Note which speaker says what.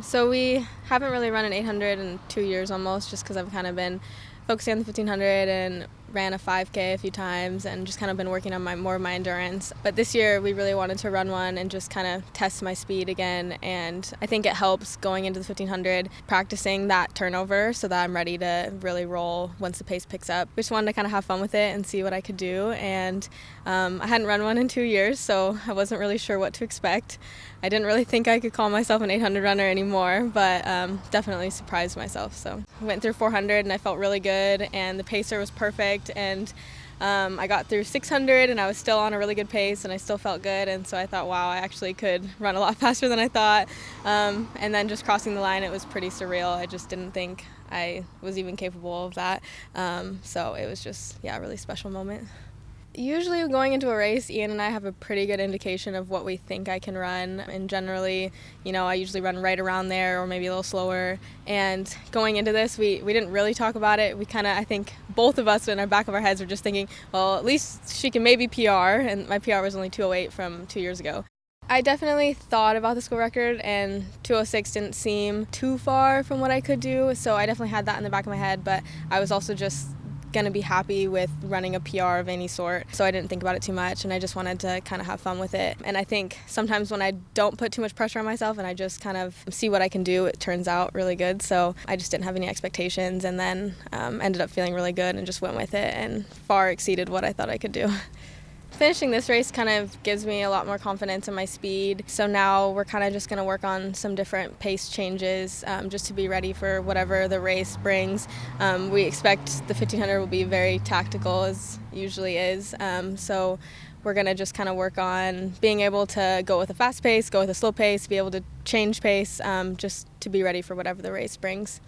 Speaker 1: So we haven't really run an 800 in 2 years almost, just because I've kind of been focusing on the 1500 and ran a 5K a few times and just kind of been working on more of my endurance. But this year we really wanted to run one and just kind of test my speed again, and I think it helps going into the 1500 practicing that turnover so that I'm ready to really roll once the pace picks up. We just wanted to kind of have fun with it and see what I could do, and I hadn't run one in 2 years, so I wasn't really sure what to expect. I didn't really think I could call myself an 800 runner anymore, but definitely surprised myself. So I went through 400 and I felt really good, and the pacer was perfect, and I got through 600 and I was still on a really good pace and I still felt good, and so I thought, wow, I actually could run a lot faster than I thought. And then just crossing the line, it was pretty surreal. I just didn't think I was even capable of that. So it was just, a really special moment. Usually going into a race, Ian and I have a pretty good indication of what we think I can run, and generally, I usually run right around there or maybe a little slower. And going into this, we didn't really talk about it. We kind of, I think both of us in our back of our heads were just thinking, well, at least she can maybe PR, and my PR was only 2:08 from 2 years ago. I definitely thought about the school record, and 2:06 didn't seem too far from what I could do, so I definitely had that in the back of my head, but I was also just going to be happy with running a PR of any sort, so I didn't think about it too much, and I just wanted to kind of have fun with it. And I think sometimes when I don't put too much pressure on myself and I just kind of see what I can do, it turns out really good. So I just didn't have any expectations, and then ended up feeling really good and just went with it and far exceeded what I thought I could do. Finishing this race kind of gives me a lot more confidence in my speed, so now we're kind of just going to work on some different pace changes just to be ready for whatever the race brings. We expect the 1500 will be very tactical, as usually is, so we're going to just kind of work on being able to go with a fast pace, go with a slow pace, be able to change pace, just to be ready for whatever the race brings.